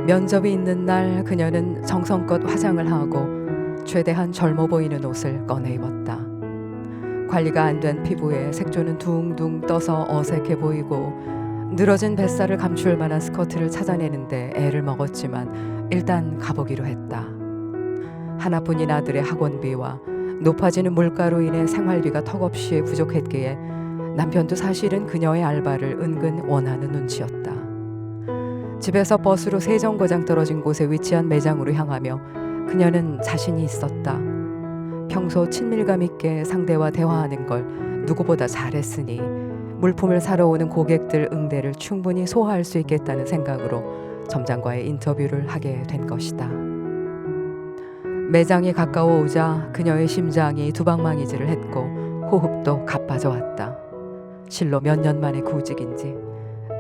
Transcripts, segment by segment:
면접이 있는 날 그녀는 정성껏 화장을 하고 최대한 젊어 보이는 옷을 꺼내 입었다. 관리가 안 된 피부에 색조는 둥둥 떠서 어색해 보이고 늘어진 뱃살을 감출 만한 스커트를 찾아내는데 애를 먹었지만 일단 가보기로 했다. 하나뿐인 아들의 학원비와 높아지는 물가로 인해 생활비가 턱없이 부족했기에 남편도 사실은 그녀의 알바를 은근 원하는 눈치였다. 집에서 버스로 세정거장 떨어진 곳에 위치한 매장으로 향하며 그녀는 자신이 있었다. 평소 친밀감 있게 상대와 대화하는 걸 누구보다 잘했으니 물품을 사러 오는 고객들 응대를 충분히 소화할 수 있겠다는 생각으로 점장과의 인터뷰를 하게 된 것이다. 매장이 가까워 오자 그녀의 심장이 두방망이질을 했고 호흡도 가빠져 왔다. 실로 몇 년 만의 구직인지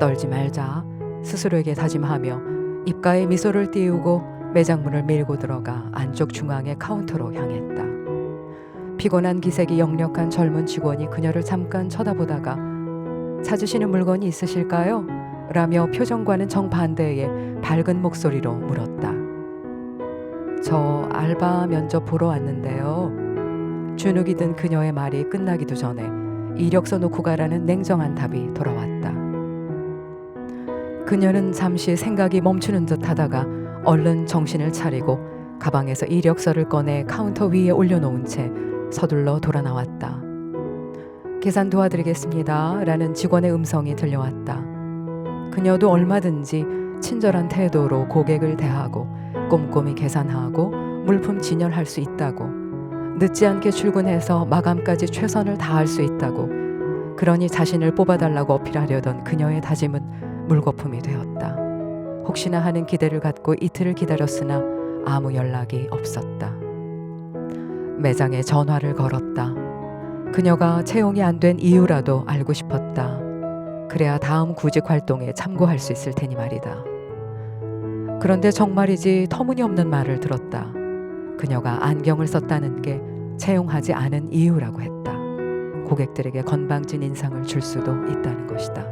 떨지 말자 스스로에게 다짐하며 입가에 미소를 띄우고 매장 문을 밀고 들어가 안쪽 중앙의 카운터로 향했다. 피곤한 기색이 역력한 젊은 직원이 그녀를 잠깐 쳐다보다가 찾으시는 물건이 있으실까요? 라며 표정과는 정반대의 밝은 목소리로 물었다. 저 알바 면접 보러 왔는데요. 주눅이 든 그녀의 말이 끝나기도 전에 이력서 놓고 가라는 냉정한 답이 돌아왔다. 그녀는 잠시 생각이 멈추는 듯 하다가 얼른 정신을 차리고 가방에서 이력서를 꺼내 카운터 위에 올려놓은 채 서둘러 돌아 나왔다. 계산 도와드리겠습니다. 라는 직원의 음성이 들려왔다. 그녀도 얼마든지 친절한 태도로 고객을 대하고 꼼꼼히 계산하고 물품 진열할 수 있다고, 늦지 않게 출근해서 마감까지 최선을 다할 수 있다고, 그러니 자신을 뽑아달라고 어필하려던 그녀의 다짐은 물거품이 되었다. 혹시나 하는 기대를 갖고 이틀을 기다렸으나 아무 연락이 없었다. 매장에 전화를 걸었다. 그녀가 채용이 안 된 이유라도 알고 싶었다. 그래야 다음 구직 활동에 참고할 수 있을 테니 말이다. 그런데 정말이지 터무니없는 말을 들었다. 그녀가 안경을 썼다는 게 채용하지 않은 이유라고 했다. 고객들에게 건방진 인상을 줄 수도 있다는 것이다.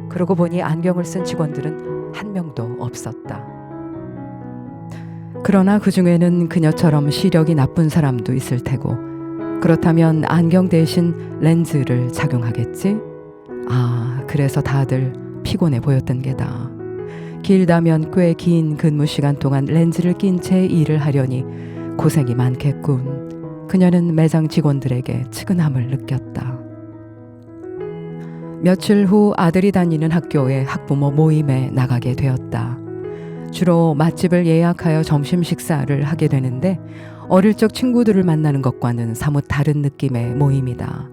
그러고 보니 안경을 쓴 직원들은 한 명도 없었다. 그러나 그 중에는 그녀처럼 시력이 나쁜 사람도 있을 테고, 그렇다면 안경 대신 렌즈를 착용하겠지? 아, 그래서 다들 피곤해 보였던 게다. 길다면 꽤 긴 근무 시간 동안 렌즈를 낀 채 일을 하려니 고생이 많겠군. 그녀는 매장 직원들에게 측은함을 느꼈다. 며칠 후 아들이 다니는 학교의 학부모 모임에 나가게 되었다. 주로 맛집을 예약하여 점심 식사를 하게 되는데 어릴 적 친구들을 만나는 것과는 사뭇 다른 느낌의 모임이다.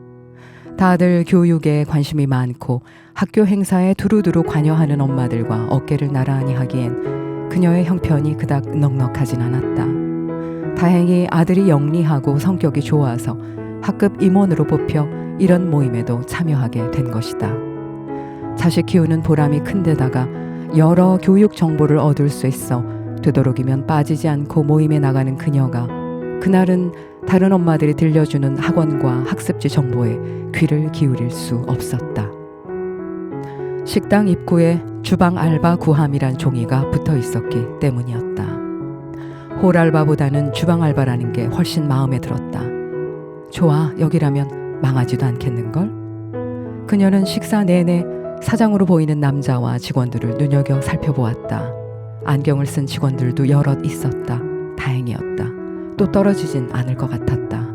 다들 교육에 관심이 많고 학교 행사에 두루두루 관여하는 엄마들과 어깨를 나란히 하기엔 그녀의 형편이 그닥 넉넉하진 않았다. 다행히 아들이 영리하고 성격이 좋아서 학급 임원으로 뽑혀 이런 모임에도 참여하게 된 것이다. 자식 키우는 보람이 큰 데다가 여러 교육 정보를 얻을 수 있어 되도록이면 빠지지 않고 모임에 나가는 그녀가 그날은 다른 엄마들이 들려주는 학원과 학습지 정보에 귀를 기울일 수 없었다. 식당 입구에 주방 알바 구함이란 종이가 붙어 있었기 때문이었다. 홀 알바보다는 주방 알바라는 게 훨씬 마음에 들었다. 좋아, 여기라면 망하지도 않겠는걸? 그녀는 식사 내내 사장으로 보이는 남자와 직원들을 눈여겨 살펴보았다. 안경을 쓴 직원들도 여럿 있었다. 다행이었다. 또 떨어지진 않을 것 같았다.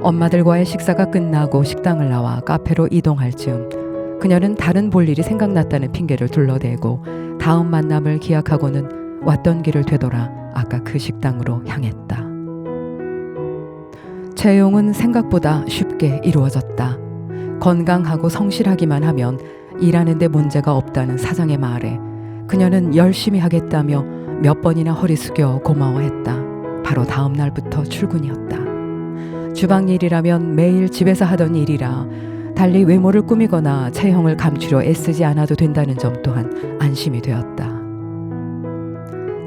엄마들과의 식사가 끝나고 식당을 나와 카페로 이동할 즈음 그녀는 다른 볼 일이 생각났다는 핑계를 둘러대고 다음 만남을 기약하고는 왔던 길을 되돌아 아까 그 식당으로 향했다. 채용은 생각보다 쉽게 이루어졌다. 건강하고 성실하기만 하면 일하는 데 문제가 없다는 사장의 말에 그녀는 열심히 하겠다며 몇 번이나 허리 숙여 고마워했다. 바로 다음 날부터 출근이었다. 주방 일이라면 매일 집에서 하던 일이라 달리 외모를 꾸미거나 체형을 감추려 애쓰지 않아도 된다는 점 또한 안심이 되었다.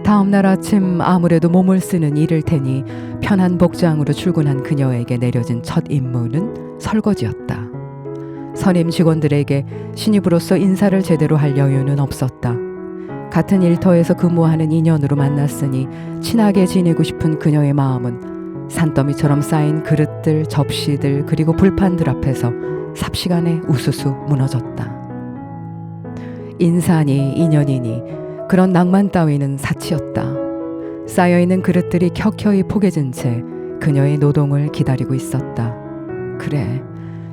다음 날 아침 아무래도 몸을 쓰는 일일 테니 편한 복장으로 출근한 그녀에게 내려진 첫 임무는 설거지였다. 선임 직원들에게 신입으로서 인사를 제대로 할 여유는 없었다. 같은 일터에서 근무하는 인연으로 만났으니 친하게 지내고 싶은 그녀의 마음은 산더미처럼 쌓인 그릇들, 접시들 그리고 불판들 앞에서 삽시간에 우수수 무너졌다. 인사니 인연이니 그런 낭만 따위는 사치였다. 쌓여있는 그릇들이 켜켜이 포개진 채 그녀의 노동을 기다리고 있었다. 그래,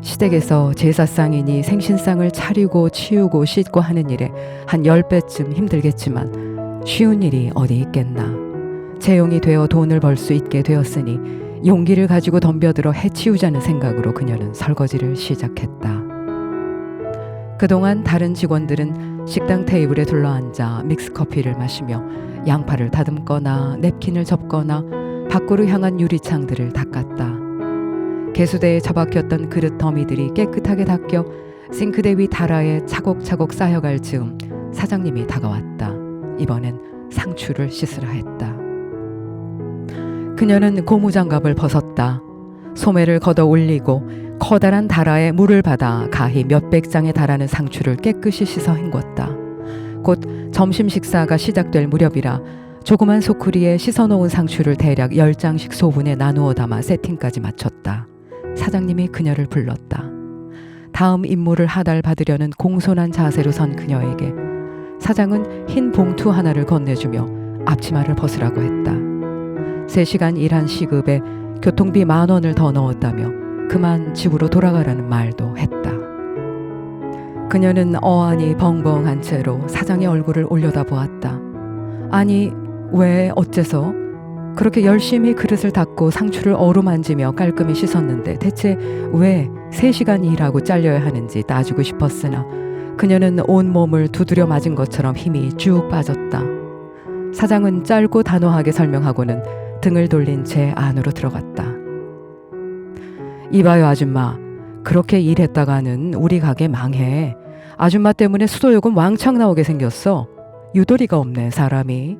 시댁에서 제사상이니 생신상을 차리고 치우고 씻고 하는 일에 한 10배쯤 힘들겠지만 쉬운 일이 어디 있겠나. 채용이 되어 돈을 벌 수 있게 되었으니 용기를 가지고 덤벼들어 해치우자는 생각으로 그녀는 설거지를 시작했다. 그동안 다른 직원들은 식당 테이블에 둘러앉아 믹스커피를 마시며 양파를 다듬거나 냅킨을 접거나 밖으로 향한 유리창들을 닦았다. 개수대에 처박혔던 그릇 더미들이 깨끗하게 닦여 싱크대 위 다라에 차곡차곡 쌓여갈 즈음 사장님이 다가왔다. 이번엔 상추를 씻으라 했다. 그녀는 고무장갑을 벗었다. 소매를 걷어 올리고 커다란 다라에 물을 받아 가히 몇백 장에 달하는 상추를 깨끗이 씻어 헹궜다. 곧 점심 식사가 시작될 무렵이라 조그만 소쿠리에 씻어놓은 상추를 대략 10장씩 소분에 나누어 담아 세팅까지 마쳤다. 사장님이 그녀를 불렀다. 다음 임무를 하달받으려는 공손한 자세로 선 그녀에게 사장은 흰 봉투 하나를 건네주며 앞치마를 벗으라고 했다. 3시간 일한 시급에 교통비 10,000원을 더 넣었다며 그만 집으로 돌아가라는 말도 했다. 그녀는 어안이 벙벙한 채로 사장의 얼굴을 올려다보았다. 아니, 왜 어째서? 그렇게 열심히 그릇을 닦고 상추를 어루만지며 깔끔히 씻었는데 대체 왜 3시간 일하고 잘려야 하는지 따지고 싶었으나 그녀는 온몸을 두드려 맞은 것처럼 힘이 쭉 빠졌다. 사장은 짧고 단호하게 설명하고는 등을 돌린 채 안으로 들어갔다. 이봐요 아줌마, 그렇게 일했다가는 우리 가게 망해. 아줌마 때문에 수도요금 왕창 나오게 생겼어. 유도리가 없네 사람이.